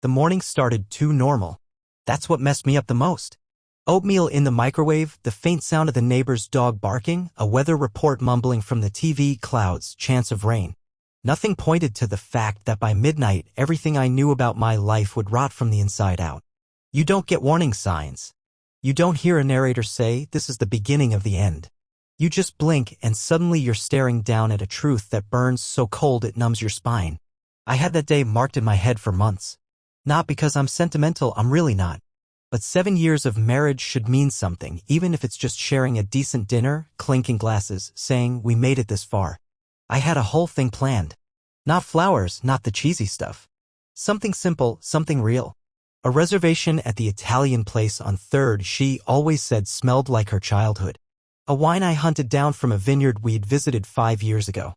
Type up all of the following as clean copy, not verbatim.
The morning started too normal. That's what messed me up the most. Oatmeal in the microwave, the faint sound of the neighbor's dog barking, a weather report mumbling from the TV, clouds, chance of rain. Nothing pointed to the fact that by midnight everything I knew about my life would rot from the inside out. You don't get warning signs. You don't hear a narrator say, "This is the beginning of the end." You just blink and suddenly you're staring down at a truth that burns so cold it numbs your spine. I had that day marked in my head for months. Not because I'm sentimental, I'm really not. But 7 years of marriage should mean something, even if it's just sharing a decent dinner, clinking glasses, saying, "We made it this far." I had a whole thing planned. Not flowers, not the cheesy stuff. Something simple, something real. A reservation at the Italian place on 3rd she always said smelled like her childhood. A wine I hunted down from a vineyard we'd visited 5 years ago.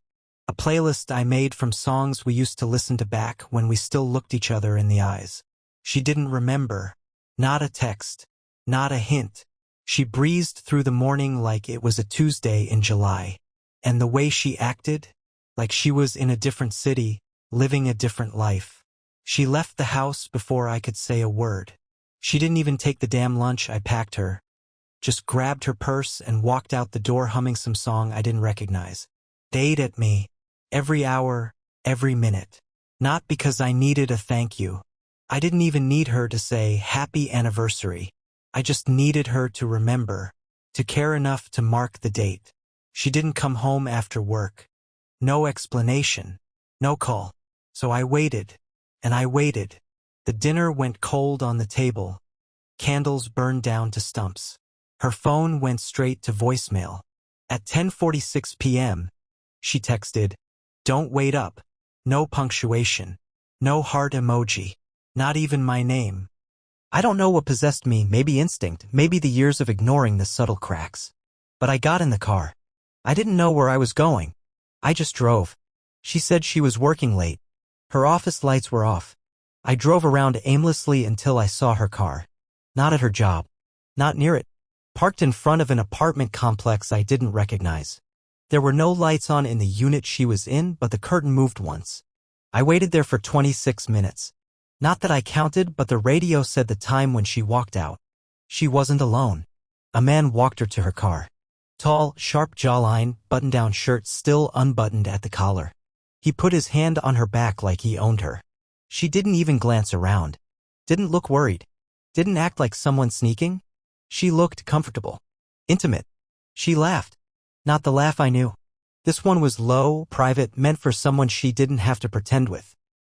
A playlist I made from songs we used to listen to back when we still looked each other in the eyes. She didn't remember. Not a text. Not a hint. She breezed through the morning like it was a Tuesday in July. And the way she acted, like she was in a different city, living a different life. She left the house before I could say a word. She didn't even take the damn lunch I packed her. Just grabbed her purse and walked out the door humming some song I didn't recognize. They ate at me. Every hour, every minute. Not because I needed a thank you. I didn't even need her to say happy anniversary. I just needed her to remember, to care enough to mark the date. She didn't come home after work. No explanation. No call. So I waited. And I waited. The dinner went cold on the table. Candles burned down to stumps. Her phone went straight to voicemail. At 10:46 p.m., she texted, "Don't wait up." No punctuation. No heart emoji. Not even my name. I don't know what possessed me, maybe instinct, maybe the years of ignoring the subtle cracks. But I got in the car. I didn't know where I was going. I just drove. She said she was working late. Her office lights were off. I drove around aimlessly until I saw her car. Not at her job. Not near it. Parked in front of an apartment complex I didn't recognize. There were no lights on in the unit she was in, but the curtain moved once. I waited there for 26 minutes. Not that I counted, but the radio said the time when she walked out. She wasn't alone. A man walked her to her car. Tall, sharp jawline, button-down shirt still unbuttoned at the collar. He put his hand on her back like he owned her. She didn't even glance around. Didn't look worried. Didn't act like someone sneaking. She looked comfortable. Intimate. She laughed. Not the laugh I knew. This one was low, private, meant for someone she didn't have to pretend with.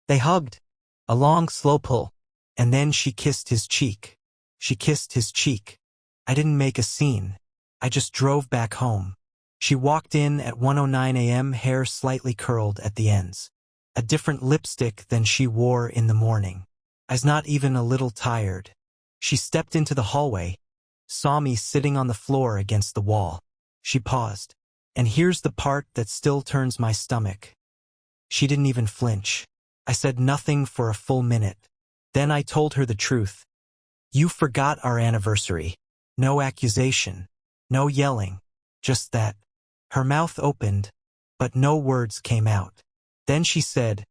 They hugged. A long, slow pull. And then she kissed his cheek. She kissed his cheek. I didn't make a scene. I just drove back home. She walked in at 1:09 a.m., hair slightly curled at the ends. A different lipstick than she wore in the morning. I was not even a little tired. She stepped into the hallway, saw me sitting on the floor against the wall. She paused. And here's the part that still turns my stomach. She didn't even flinch. I said nothing for a full minute. Then I told her the truth. "You forgot our anniversary." No accusation. No yelling. Just that. Her mouth opened, but no words came out. Then she said,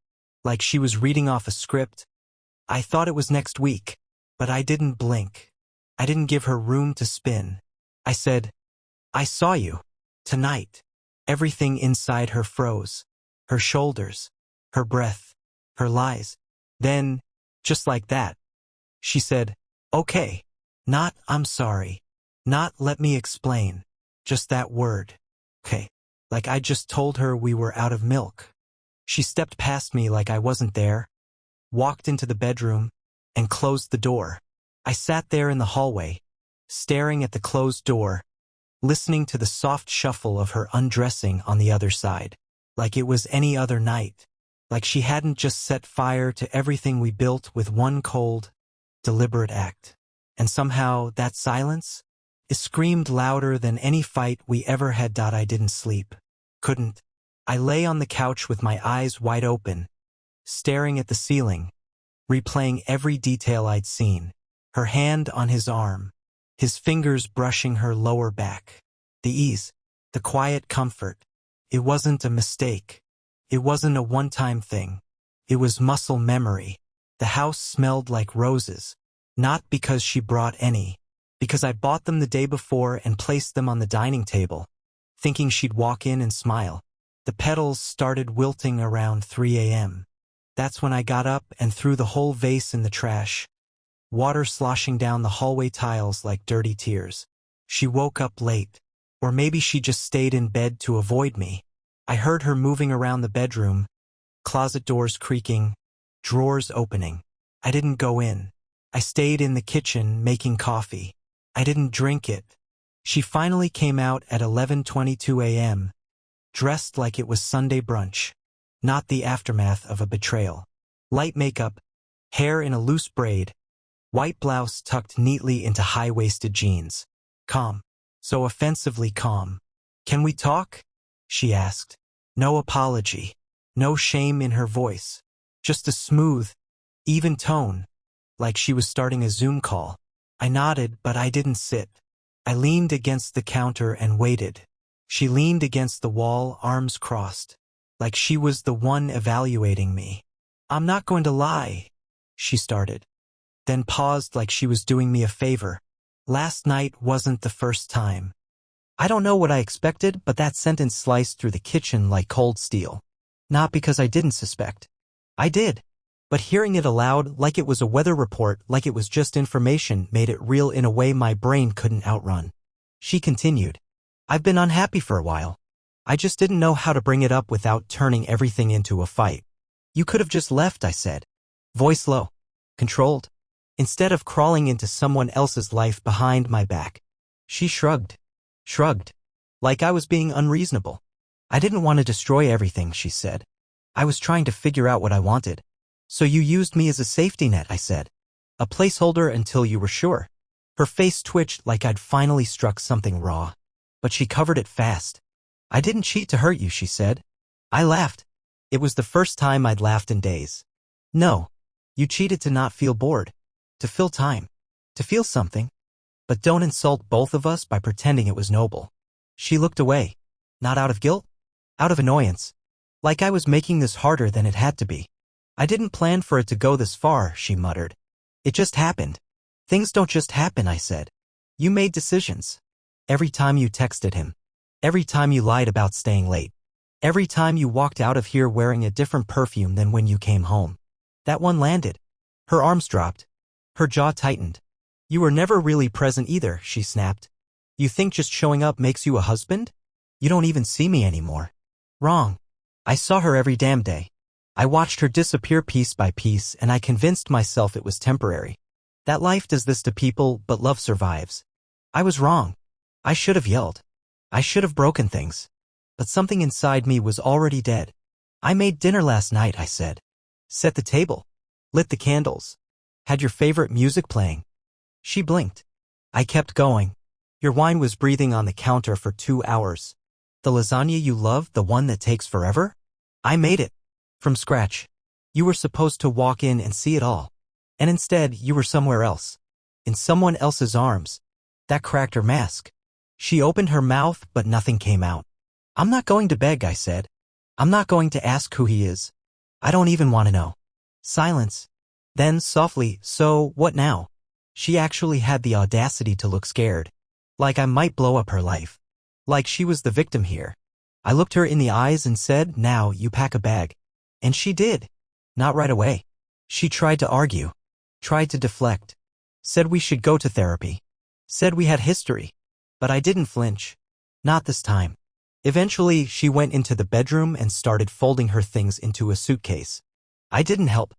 like she was reading off a script, "I thought it was next week." But I didn't blink. I didn't give her room to spin. I said, "I saw you. Tonight." Everything inside her froze. Her shoulders. Her breath. Her lies. Then, just like that, she said, "Okay." Not "I'm sorry." Not "let me explain." Just that word. Okay. Like I just told her we were out of milk. She stepped past me like I wasn't there, walked into the bedroom, and closed the door. I sat there in the hallway, staring at the closed door, listening to the soft shuffle of her undressing on the other side, like it was any other night, like she hadn't just set fire to everything we built with one cold, deliberate act. And somehow that silence, it screamed louder than any fight we ever had. I didn't sleep. Couldn't. I lay on the couch with my eyes wide open, staring at the ceiling, replaying every detail I'd seen. Her hand on his arm, his fingers brushing her lower back. The ease, the quiet comfort. It wasn't a mistake. It wasn't a one-time thing. It was muscle memory. The house smelled like roses. Not because she brought any, because I bought them the day before and placed them on the dining table, thinking she'd walk in and smile. The petals started wilting around 3 a.m. That's when I got up and threw the whole vase in the trash, water sloshing down the hallway tiles like dirty tears. She woke up late, or maybe she just stayed in bed to avoid me. I heard her moving around the bedroom, closet doors creaking, drawers opening. I didn't go in. I stayed in the kitchen making coffee. I didn't drink it. She finally came out at 11:22 a.m., dressed like it was Sunday brunch, not the aftermath of a betrayal. Light makeup, hair in a loose braid, white blouse tucked neatly into high-waisted jeans. Calm. So offensively calm. "Can we talk?" she asked. No apology. No shame in her voice. Just a smooth, even tone, like she was starting a Zoom call. I nodded, but I didn't sit. I leaned against the counter and waited. She leaned against the wall, arms crossed, like she was the one evaluating me. "I'm not going to lie," she started, then paused like she was doing me a favor. "Last night wasn't the first time." I don't know what I expected, but that sentence sliced through the kitchen like cold steel. Not because I didn't suspect. I did. But hearing it aloud, like it was a weather report, like it was just information, made it real in a way my brain couldn't outrun. She continued, "I've been unhappy for a while. I just didn't know how to bring it up without turning everything into a fight." "You could have just left," I said. Voice low. Controlled. Instead of crawling into someone else's life behind my back. She shrugged. Shrugged. Like I was being unreasonable. "I didn't want to destroy everything," she said. "I was trying to figure out what I wanted." "So you used me as a safety net," I said. "A placeholder until you were sure." Her face twitched like I'd finally struck something raw. But she covered it fast. "I didn't cheat to hurt you," she said. I laughed. It was the first time I'd laughed in days. "No. You cheated to not feel bored. To fill time. To feel something. But don't insult both of us by pretending it was noble." She looked away. Not out of guilt. Out of annoyance. Like I was making this harder than it had to be. "I didn't plan for it to go this far," she muttered. "It just happened." "Things don't just happen," I said. "You made decisions. Every time you texted him. Every time you lied about staying late. Every time you walked out of here wearing a different perfume than when you came home. That one landed." Her arms dropped. Her jaw tightened. "You were never really present either," she snapped. "You think just showing up makes you a husband? You don't even see me anymore." Wrong. I saw her every damn day. I watched her disappear piece by piece, and I convinced myself it was temporary. That life does this to people, but love survives. I was wrong. I should have yelled. I should have broken things. But something inside me was already dead. "I made dinner last night," I said. "Set the table. Lit the candles. Had your favorite music playing." She blinked. I kept going. "Your wine was breathing on the counter for 2 hours. The lasagna you love, the one that takes forever? I made it. From scratch. You were supposed to walk in and see it all. And instead, you were somewhere else. In someone else's arms." That cracked her mask. She opened her mouth, but nothing came out. "I'm not going to beg," I said. "I'm not going to ask who he is. I don't even want to know." Silence. Then, softly, "So, what now?" She actually had the audacity to look scared. Like I might blow up her life. Like she was the victim here. I looked her in the eyes and said, "Now, you pack a bag." And she did. Not right away. She tried to argue. Tried to deflect. Said we should go to therapy. Said we had history. But I didn't flinch. Not this time. Eventually, she went into the bedroom and started folding her things into a suitcase. I didn't help.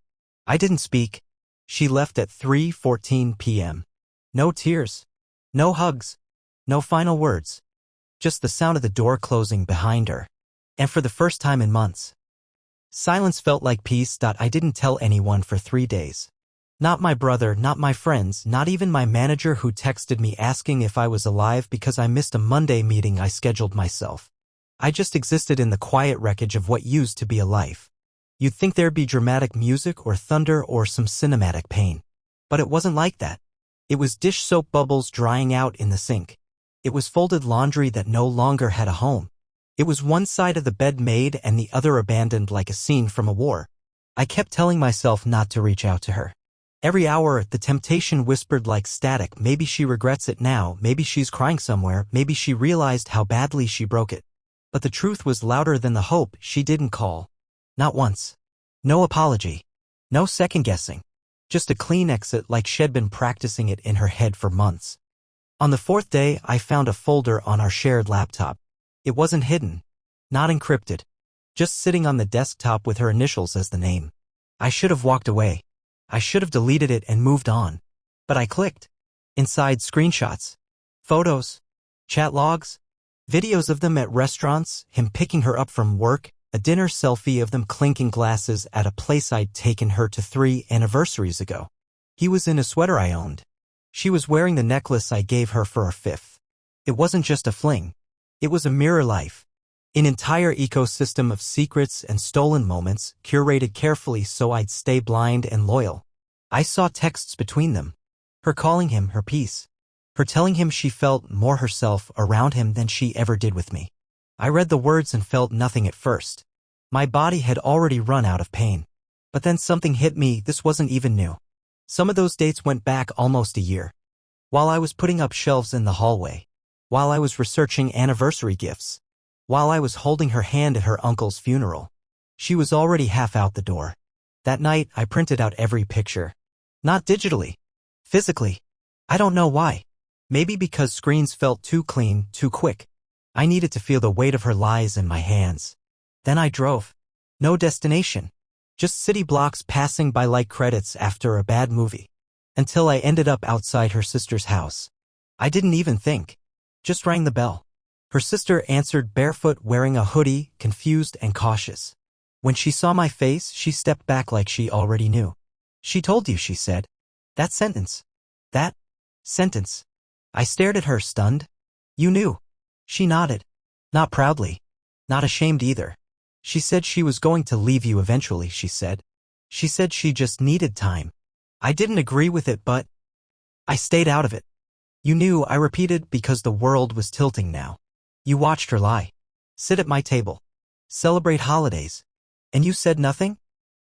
I didn't speak. She left at 3:14 p.m. No tears. No hugs. No final words. Just the sound of the door closing behind her. And for the first time in months, silence felt like peace. I didn't tell anyone for 3 days. Not my brother, not my friends, not even my manager who texted me asking if I was alive because I missed a Monday meeting I scheduled myself. I just existed in the quiet wreckage of what used to be a life. You'd think there'd be dramatic music or thunder or some cinematic pain. But it wasn't like that. It was dish soap bubbles drying out in the sink. It was folded laundry that no longer had a home. It was one side of the bed made and the other abandoned like a scene from a war. I kept telling myself not to reach out to her. Every hour, the temptation whispered like static, maybe she regrets it now, maybe she's crying somewhere, maybe she realized how badly she broke it. But the truth was louder than the hope. She didn't call. Not once. No apology. No second-guessing. Just a clean exit like she'd been practicing it in her head for months. On the fourth day, I found a folder on our shared laptop. It wasn't hidden. Not encrypted. Just sitting on the desktop with her initials as the name. I should have walked away. I should have deleted it and moved on. But I clicked. Inside, screenshots. Photos. Chat logs. Videos of them at restaurants, him picking her up from work, a dinner selfie of them clinking glasses at a place I'd taken her to 3 anniversaries ago. He was in a sweater I owned. She was wearing the necklace I gave her for our 5th. It wasn't just a fling. It was a mirror life. An entire ecosystem of secrets and stolen moments, curated carefully so I'd stay blind and loyal. I saw texts between them. Her calling him her piece. Her telling him she felt more herself around him than she ever did with me. I read the words and felt nothing at first. My body had already run out of pain. But then something hit me. This wasn't even new. Some of those dates went back almost a year. While I was putting up shelves in the hallway. While I was researching anniversary gifts. While I was holding her hand at her uncle's funeral. She was already half out the door. That night, I printed out every picture. Not digitally. Physically. I don't know why. Maybe because screens felt too clean, too quick. I needed to feel the weight of her lies in my hands. Then I drove. No destination. Just city blocks passing by like credits after a bad movie. Until I ended up outside her sister's house. I didn't even think. Just rang the bell. Her sister answered barefoot, wearing a hoodie, confused and cautious. When she saw my face, she stepped back like she already knew. She told you, she said. That sentence. That sentence. I stared at her, stunned. You knew. She nodded. Not proudly. Not ashamed either. She said she was going to leave you eventually, she said. She said she just needed time. I didn't agree with it, but I stayed out of it. You knew, I repeated, because the world was tilting now. You watched her lie. Sit at my table. Celebrate holidays. And you said nothing?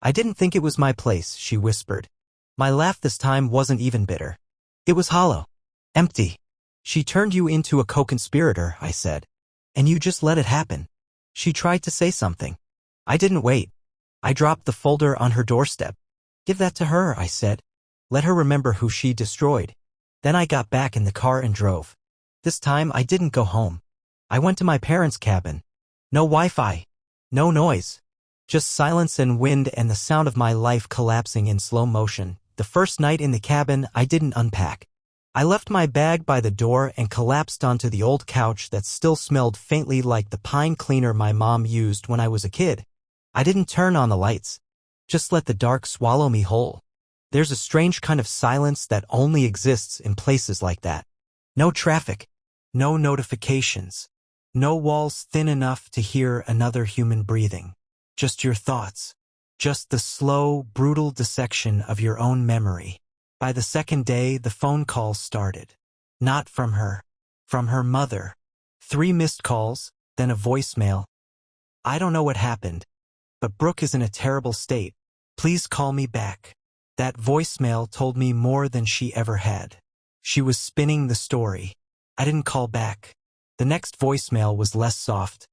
I didn't think it was my place, she whispered. My laugh this time wasn't even bitter. It was hollow. Empty. She turned you into a co-conspirator, I said. And you just let it happen. She tried to say something. I didn't wait. I dropped the folder on her doorstep. Give that to her, I said. Let her remember who she destroyed. Then I got back in the car and drove. This time I didn't go home. I went to my parents' cabin. No Wi-Fi. No noise. Just silence and wind and the sound of my life collapsing in slow motion. The first night in the cabin, I didn't unpack. I left my bag by the door and collapsed onto the old couch that still smelled faintly like the pine cleaner my mom used when I was a kid. I didn't turn on the lights. Just let the dark swallow me whole. There's a strange kind of silence that only exists in places like that. No traffic. No notifications. No walls thin enough to hear another human breathing. Just your thoughts. Just the slow, brutal dissection of your own memory. By the second day, the phone calls started. Not from her. From her mother. 3 missed calls, then a voicemail. I don't know what happened, but Brooke is in a terrible state. Please call me back. That voicemail told me more than she ever had. She was spinning the story. I didn't call back. The next voicemail was less soft.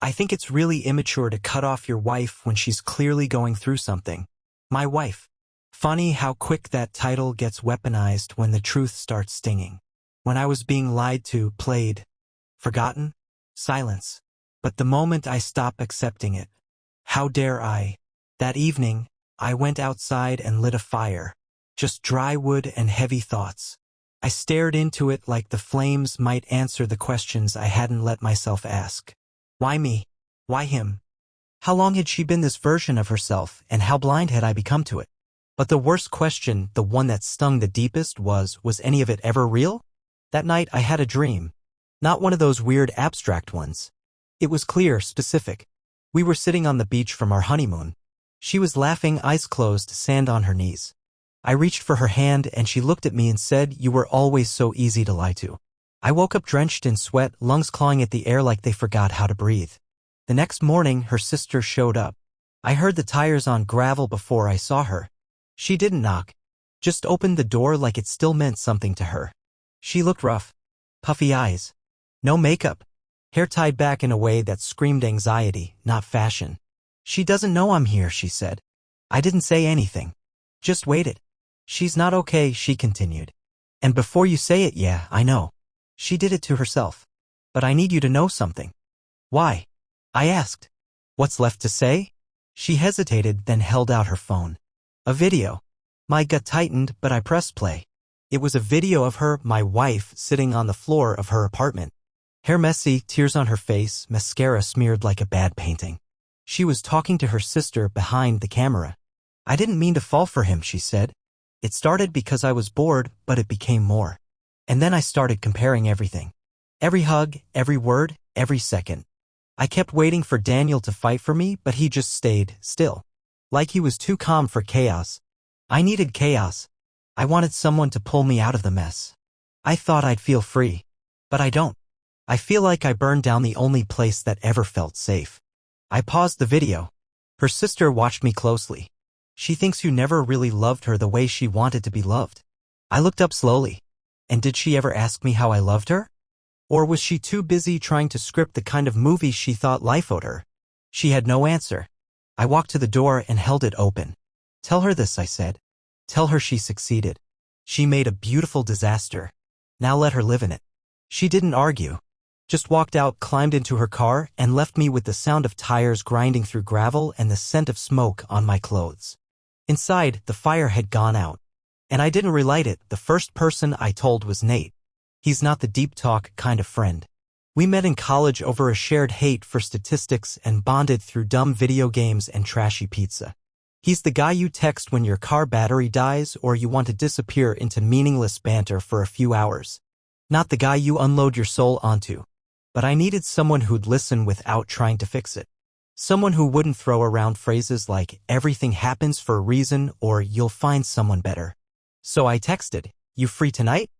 I think it's really immature to cut off your wife when she's clearly going through something. My wife. Funny how quick that title gets weaponized when the truth starts stinging. When I was being lied to, played. Forgotten? Silence. But the moment I stop accepting it. How dare I? That evening, I went outside and lit a fire. Just dry wood and heavy thoughts. I stared into it like the flames might answer the questions I hadn't let myself ask. Why me? Why him? How long had she been this version of herself, and how blind had I become to it? But the worst question, the one that stung the deepest, was any of it ever real? That night I had a dream. Not one of those weird abstract ones. It was clear, specific. We were sitting on the beach from our honeymoon. She was laughing, eyes closed, sand on her knees. I reached for her hand and she looked at me and said, "You were always so easy to lie to." I woke up drenched in sweat, lungs clawing at the air like they forgot how to breathe. The next morning, her sister showed up. I heard the tires on gravel before I saw her. She didn't knock. Just opened the door like it still meant something to her. She looked rough. Puffy eyes. No makeup. Hair tied back in a way that screamed anxiety, not fashion. She doesn't know I'm here, she said. I didn't say anything. Just waited. She's not okay, she continued. And before you say it, yeah, I know. She did it to herself. But I need you to know something. Why? I asked. What's left to say? She hesitated, then held out her phone. A video. My gut tightened, but I pressed play. It was a video of her, my wife, sitting on the floor of her apartment. Hair messy, tears on her face, mascara smeared like a bad painting. She was talking to her sister behind the camera. I didn't mean to fall for him, she said. It started because I was bored, but it became more. And then I started comparing everything. Every hug, every word, every second. I kept waiting for Daniel to fight for me, but he just stayed still. Like he was too calm for chaos. I needed chaos. I wanted someone to pull me out of the mess. I thought I'd feel free. But I don't. I feel like I burned down the only place that ever felt safe. I paused the video. Her sister watched me closely. She thinks you never really loved her the way she wanted to be loved. I looked up slowly. And did she ever ask me how I loved her? Or was she too busy trying to script the kind of movie she thought life owed her? She had no answer. I walked to the door and held it open. Tell her this, I said. Tell her she succeeded. She made a beautiful disaster. Now let her live in it. She didn't argue. Just walked out, climbed into her car, and left me with the sound of tires grinding through gravel and the scent of smoke on my clothes. Inside, the fire had gone out. And I didn't relight it. The first person I told was Nate. He's not the deep talk kind of friend. We met in college over a shared hate for statistics and bonded through dumb video games and trashy pizza. He's the guy you text when your car battery dies or you want to disappear into meaningless banter for a few hours. Not the guy you unload your soul onto. But I needed someone who'd listen without trying to fix it. Someone who wouldn't throw around phrases like, everything happens for a reason, or you'll find someone better. So I texted, you free tonight?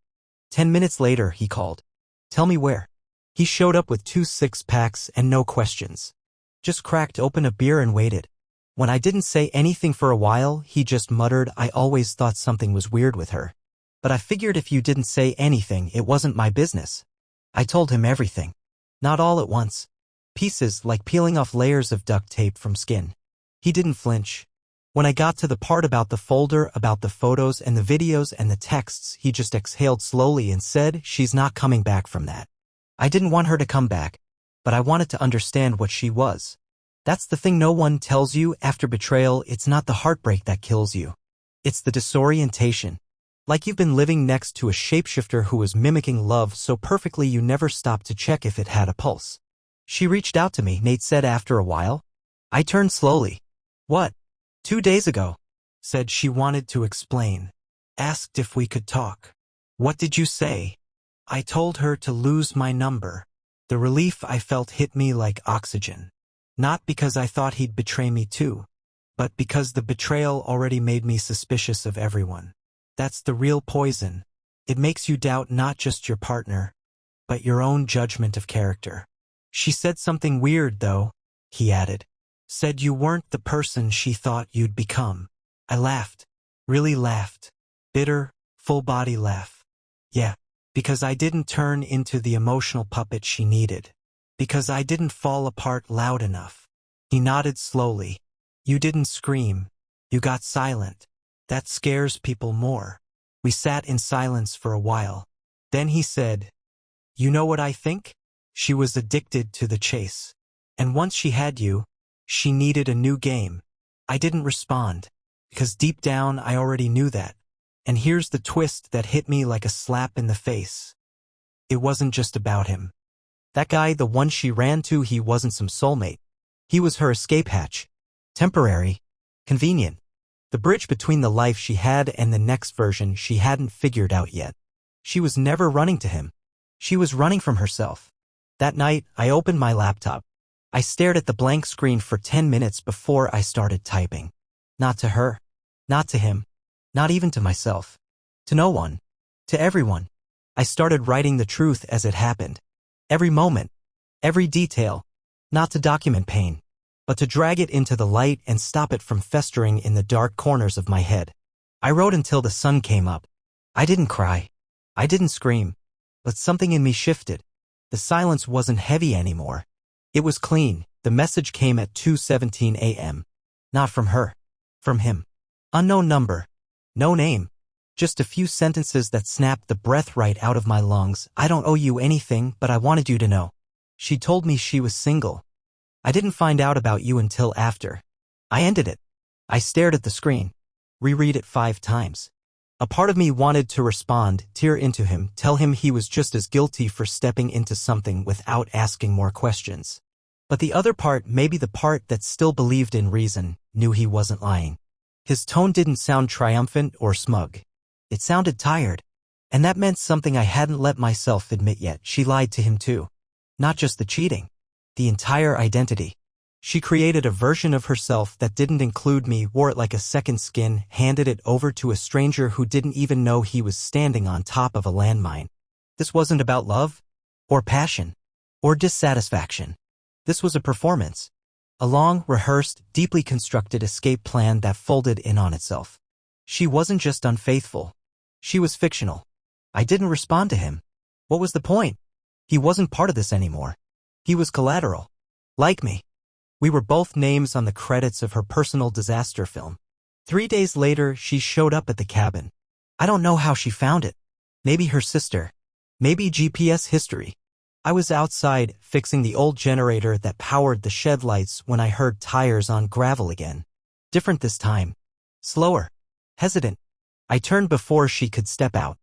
10 minutes later, he called. Tell me where. He showed up with 2 six-packs and no questions. Just cracked open a beer and waited. When I didn't say anything for a while, he just muttered, I always thought something was weird with her. But I figured if you didn't say anything, it wasn't my business. I told him everything. Not all at once. Pieces like peeling off layers of duct tape from skin. He didn't flinch. When I got to the part about the folder, about the photos and the videos and the texts, he just exhaled slowly and said, she's not coming back from that. I didn't want her to come back, but I wanted to understand what she was. That's the thing no one tells you after betrayal. It's not the heartbreak that kills you. It's the disorientation. Like you've been living next to a shapeshifter who was mimicking love so perfectly you never stopped to check if it had a pulse. She reached out to me, Nate said after a while. I turned slowly. What? 2 days ago. Said she wanted to explain. Asked if we could talk. What did you say? I told her to lose my number. The relief I felt hit me like oxygen. Not because I thought he'd betray me too, but because the betrayal already made me suspicious of everyone. That's the real poison. It makes you doubt not just your partner, but your own judgment of character. She said something weird, though, he added. Said you weren't the person she thought you'd become. I laughed. Really laughed. Bitter, full-body laugh. Yeah, because I didn't turn into the emotional puppet she needed. Because I didn't fall apart loud enough. He nodded slowly. You didn't scream. You got silent. That scares people more. We sat in silence for a while. Then he said, you know what I think? She was addicted to the chase. And once she had you, she needed a new game. I didn't respond, because deep down I already knew that. And here's the twist that hit me like a slap in the face. It wasn't just about him. That guy, the one she ran to, he wasn't some soulmate. He was her escape hatch. Temporary. Convenient. The bridge between the life she had and the next version she hadn't figured out yet. She was never running to him. She was running from herself. That night, I opened my laptop. I stared at the blank screen for 10 minutes before I started typing. Not to her. Not to him. Not even to myself. To no one. To everyone. I started writing the truth as it happened. Every moment. Every detail. Not to document pain. but to drag it into the light and stop it from festering in the dark corners of my head. I wrote until the sun came up. I didn't cry. I didn't scream. But something in me shifted. The silence wasn't heavy anymore. It was clean. The message came at 2:17 a.m. Not from her. From him. Unknown number. No name. Just a few sentences that snapped the breath right out of my lungs. I don't owe you anything, but I wanted you to know. She told me she was single. I didn't find out about you until after. I ended it. I stared at the screen. Reread it 5 times. A part of me wanted to respond, tear into him, tell him he was just as guilty for stepping into something without asking more questions. But the other part, maybe the part that still believed in reason, knew he wasn't lying. His tone didn't sound triumphant or smug. It sounded tired. And that meant something I hadn't let myself admit yet. She lied to him too. Not just the cheating. The entire identity. She created a version of herself that didn't include me, wore it like a second skin, handed it over to a stranger who didn't even know he was standing on top of a landmine. This wasn't about love, or passion, or dissatisfaction. This was a performance. A long, rehearsed, deeply constructed escape plan that folded in on itself. She wasn't just unfaithful. She was fictional. I didn't respond to him. What was the point? He wasn't part of this anymore. He was collateral. Like me. We were both names on the credits of her personal disaster film. 3 days later, she showed up at the cabin. I don't know how she found it. Maybe her sister. Maybe GPS history. I was outside, fixing the old generator that powered the shed lights when I heard tires on gravel again. Different this time. Slower. Hesitant. I turned before she could step out.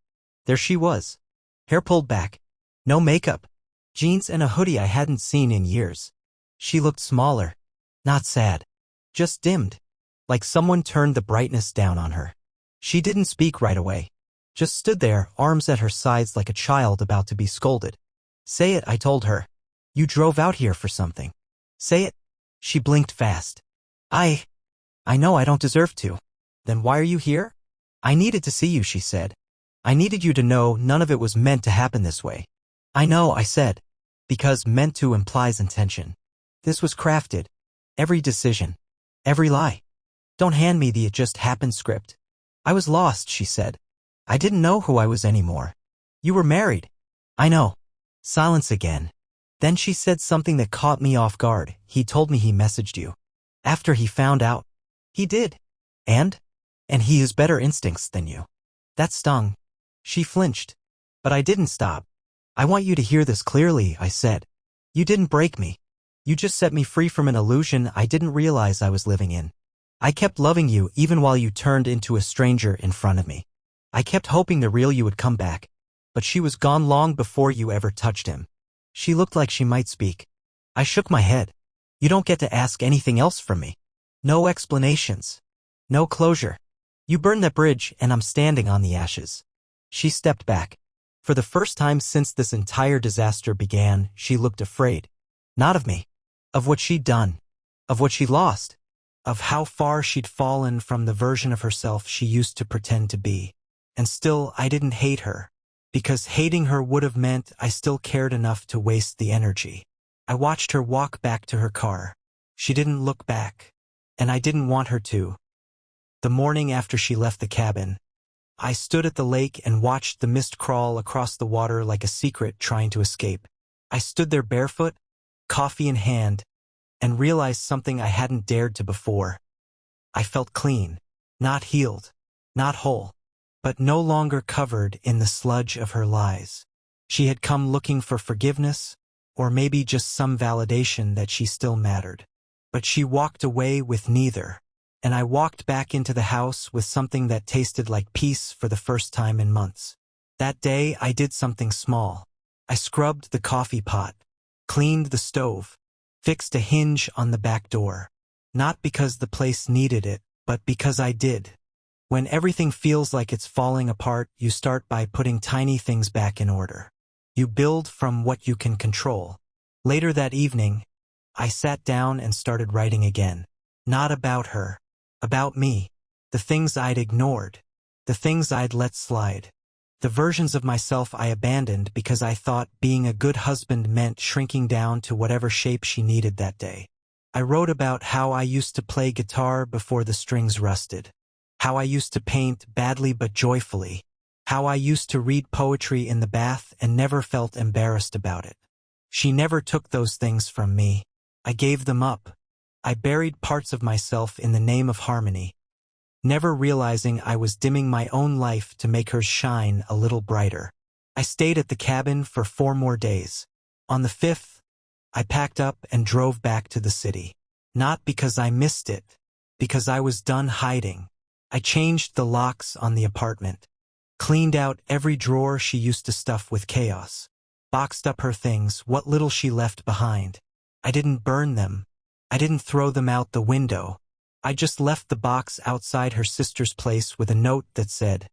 There she was. Hair pulled back. No makeup. Jeans and a hoodie I hadn't seen in years. She looked smaller. Not sad. Just dimmed. Like someone turned the brightness down on her. She didn't speak right away. Just stood there, arms at her sides like a child about to be scolded. Say it, I told her. You drove out here for something. Say it. She blinked fast. I know I don't deserve to. Then why are you here? I needed to see you, she said. I needed you to know none of it was meant to happen this way. I know, I said. Because meant to implies intention. This was crafted. Every decision. Every lie. Don't hand me the it just happened script. I was lost, she said. I didn't know who I was anymore. You were married. I know. Silence again. Then she said something that caught me off guard. He told me he messaged you. After he found out. He did. And he has better instincts than you. That stung. She flinched. But I didn't stop. I want you to hear this clearly, I said. You didn't break me. You just set me free from an illusion I didn't realize I was living in. I kept loving you even while you turned into a stranger in front of me. I kept hoping the real you would come back. But she was gone long before you ever touched him. She looked like she might speak. I shook my head. You don't get to ask anything else from me. No explanations. No closure. You burned that bridge and I'm standing on the ashes. She stepped back. For the first time since this entire disaster began, she looked afraid. Not of me. Of what she'd done. Of what she lost. Of how far she'd fallen from the version of herself she used to pretend to be. And still, I didn't hate her. Because hating her would have meant I still cared enough to waste the energy. I watched her walk back to her car. She didn't look back. And I didn't want her to. The morning after she left the cabin, I stood at the lake and watched the mist crawl across the water like a secret trying to escape. I stood there barefoot, coffee in hand, and realized something I hadn't dared to before. I felt clean, not healed, not whole, but no longer covered in the sludge of her lies. She had come looking for forgiveness, or maybe just some validation that she still mattered. But she walked away with neither, and I walked back into the house with something that tasted like peace for the first time in months. That day, I did something small. I scrubbed the coffee pot, cleaned the stove, fixed a hinge on the back door. Not because the place needed it, but because I did. When everything feels like it's falling apart, you start by putting tiny things back in order. You build from what you can control. Later that evening, I sat down and started writing again. Not about her. About me. The things I'd ignored. The things I'd let slide. The versions of myself I abandoned because I thought being a good husband meant shrinking down to whatever shape she needed that day. I wrote about how I used to play guitar before the strings rusted, how I used to paint badly but joyfully, how I used to read poetry in the bath and never felt embarrassed about it. She never took those things from me. I gave them up. I buried parts of myself in the name of harmony, never realizing I was dimming my own life to make hers shine a little brighter. I stayed at the cabin for 4 more days. On the 5th, I packed up and drove back to the city. Not because I missed it, because I was done hiding. I changed the locks on the apartment, cleaned out every drawer she used to stuff with chaos, boxed up her things, what little she left behind. I didn't burn them. I didn't throw them out the window. I just left the box outside her sister's place with a note that said,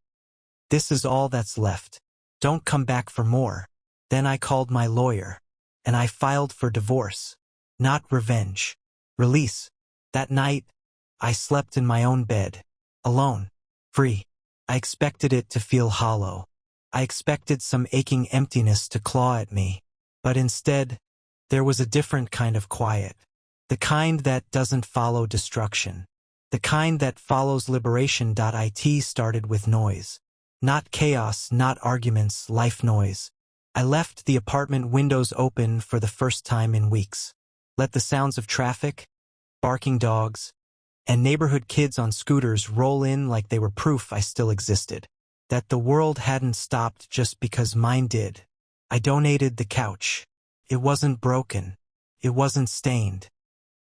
"This is all that's left. Don't come back for more." Then I called my lawyer, and I filed for divorce. Not revenge. Release. That night, I slept in my own bed. Alone. Free. I expected it to feel hollow. I expected some aching emptiness to claw at me. But instead, there was a different kind of quiet. The kind that doesn't follow destruction. The kind that follows liberation. It started with noise. Not chaos, not arguments, life noise. I left the apartment windows open for the first time in weeks. Let the sounds of traffic, barking dogs, and neighborhood kids on scooters roll in like they were proof I still existed. That the world hadn't stopped just because mine did. I donated the couch. It wasn't broken. It wasn't stained.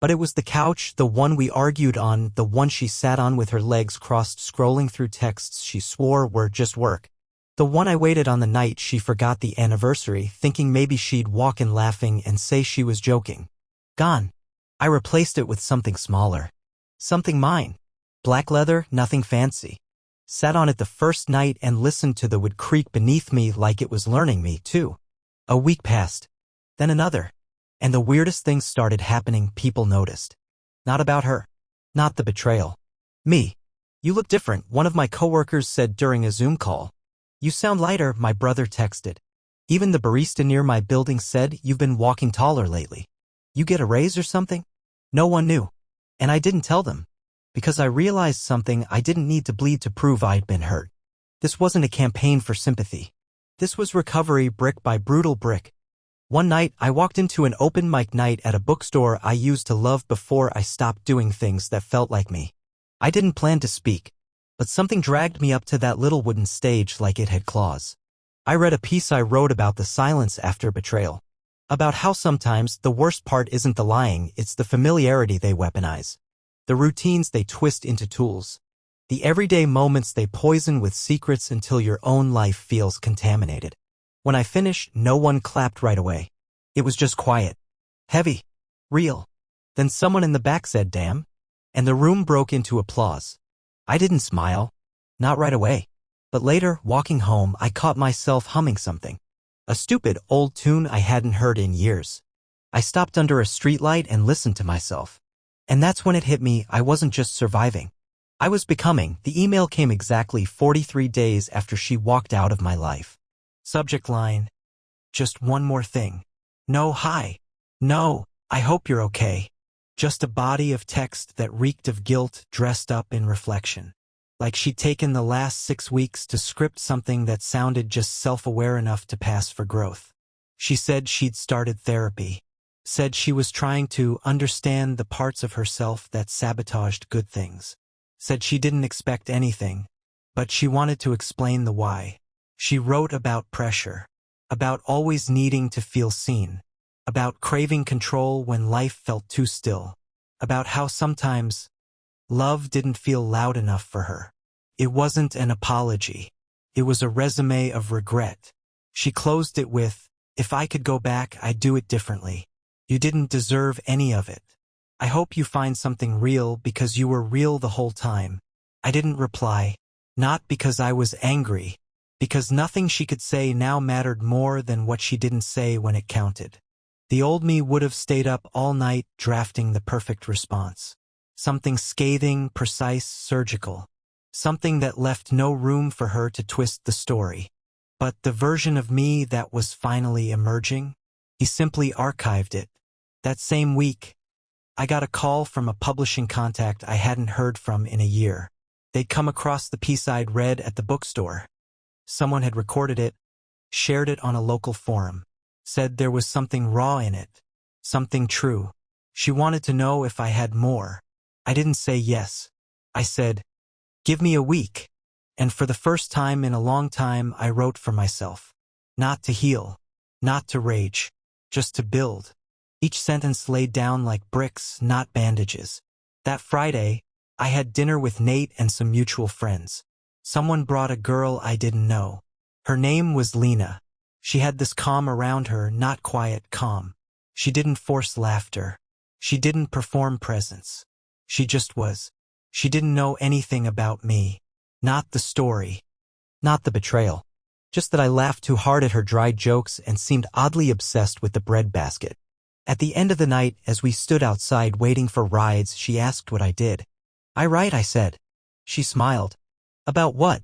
But it was the couch, the one we argued on, the one she sat on with her legs crossed scrolling through texts she swore were just work. The one I waited on the night she forgot the anniversary, thinking maybe she'd walk in laughing and say she was joking. Gone. I replaced it with something smaller. Something mine. Black leather, nothing fancy. Sat on it the first night and listened to the wood creak beneath me like it was learning me, too. A week passed. Then another. And the weirdest things started happening. People noticed. Not about her. Not the betrayal. Me. "You look different," one of my coworkers said during a Zoom call. "You sound lighter," my brother texted. Even the barista near my building said, "You've been walking taller lately. You get a raise or something?" No one knew. And I didn't tell them. Because I realized something: I didn't need to bleed to prove I'd been hurt. This wasn't a campaign for sympathy. This was recovery, brick by brutal brick. One night, I walked into an open mic night at a bookstore I used to love before I stopped doing things that felt like me. I didn't plan to speak, but something dragged me up to that little wooden stage like it had claws. I read a piece I wrote about the silence after betrayal. About how sometimes the worst part isn't the lying, it's the familiarity they weaponize. The routines they twist into tools. The everyday moments they poison with secrets until your own life feels contaminated. When I finished, no one clapped right away. It was just quiet. Heavy. Real. Then someone in the back said, "Damn." And the room broke into applause. I didn't smile. Not right away. But later, walking home, I caught myself humming something. A stupid, old tune I hadn't heard in years. I stopped under a streetlight and listened to myself. And that's when it hit me: I wasn't just surviving. I was becoming. The email came exactly 43 days after she walked out of my life. Subject line: "Just one more thing. No, hi. No, I hope you're okay." Just a body of text that reeked of guilt dressed up in reflection. Like she'd taken the last 6 weeks to script something that sounded just self-aware enough to pass for growth. She said she'd started therapy. Said she was trying to understand the parts of herself that sabotaged good things. Said she didn't expect anything, but she wanted to explain the why. She wrote about pressure, about always needing to feel seen, about craving control when life felt too still, about how sometimes love didn't feel loud enough for her. It wasn't an apology. It was a resume of regret. She closed it with, "If I could go back, I'd do it differently. You didn't deserve any of it. I hope you find something real because you were real the whole time." I didn't reply. Not because I was angry. Because nothing she could say now mattered more than what she didn't say when it counted. The old me would have stayed up all night drafting the perfect response. Something scathing, precise, surgical. Something that left no room for her to twist the story. But the version of me that was finally emerging, he simply archived it. That same week, I got a call from a publishing contact I hadn't heard from in a year. They'd come across the piece I'd read at the bookstore. Someone had recorded it, shared it on a local forum, said there was something raw in it, something true. She wanted to know if I had more. I didn't say yes. I said, "Give me a week." And for the first time in a long time, I wrote for myself. Not to heal, not to rage, just to build. Each sentence laid down like bricks, not bandages. That Friday, I had dinner with Nate and some mutual friends. Someone brought a girl I didn't know. Her name was Lena. She had this calm around her, not quiet calm. She didn't force laughter. She didn't perform presence. She just was. She didn't know anything about me. Not the story. Not the betrayal. Just that I laughed too hard at her dry jokes and seemed oddly obsessed with the bread basket. At the end of the night, as we stood outside waiting for rides, she asked what I did. "I write," I said. She smiled. "About what?"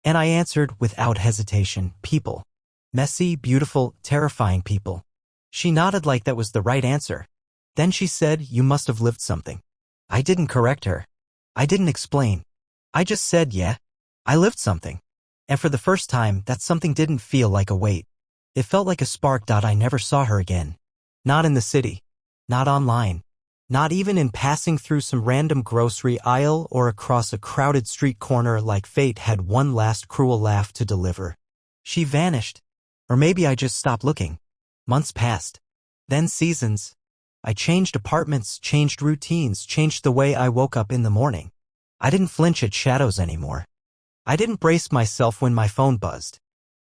And I answered without hesitation, people. Messy, beautiful, terrifying people. She nodded like that was the right answer. Then she said, "You must have lived something." I didn't correct her. I didn't explain. I just said, "Yeah, I lived something." And for the first time, that something didn't feel like a weight. It felt like a spark. I never saw her again. Not in the city. Not online. Not even in passing through some random grocery aisle or across a crowded street corner like fate had one last cruel laugh to deliver. She vanished. Or maybe I just stopped looking. Months passed. Then seasons. I changed apartments, changed routines, changed the way I woke up in the morning. I didn't flinch at shadows anymore. I didn't brace myself when my phone buzzed.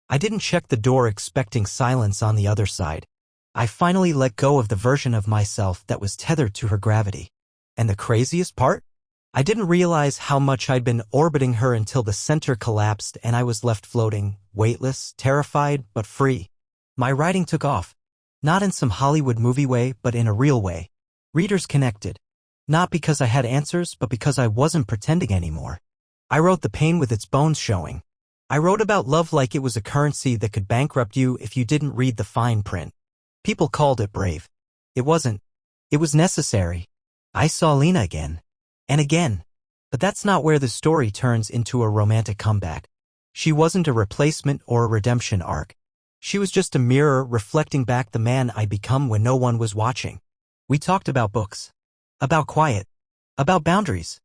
I didn't check the door expecting silence on the other side. I finally let go of the version of myself that was tethered to her gravity. And the craziest part? I didn't realize how much I'd been orbiting her until the center collapsed and I was left floating, weightless, terrified, but free. My writing took off. Not in some Hollywood movie way, but in a real way. Readers connected. Not because I had answers, but because I wasn't pretending anymore. I wrote the pain with its bones showing. I wrote about love like it was a currency that could bankrupt you if you didn't read the fine print. People called it brave. It wasn't. It was necessary. I saw Lena again. And again. But that's not where the story turns into a romantic comeback. She wasn't a replacement or a redemption arc. She was just a mirror reflecting back the man I'd become when no one was watching. We talked about books. About quiet. About boundaries.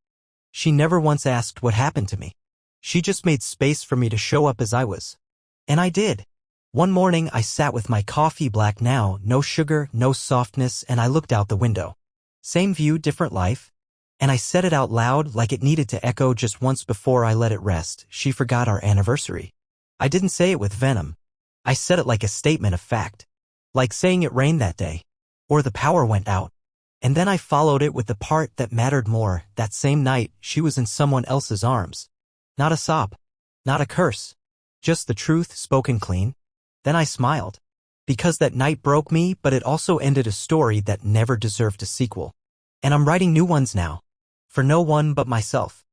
She never once asked what happened to me. She just made space for me to show up as I was. And I did. One morning I sat with my coffee black now, no sugar, no softness, and I looked out the window. Same view, different life. And I said it out loud like it needed to echo just once before I let it rest. She forgot our anniversary. I didn't say it with venom. I said it like a statement of fact. Like saying it rained that day. Or the power went out. And then I followed it with the part that mattered more. That same night, she was in someone else's arms. Not a sob. Not a curse. Just the truth spoken clean. Then I smiled. Because that night broke me, but it also ended a story that never deserved a sequel. And I'm writing new ones now. For no one but myself.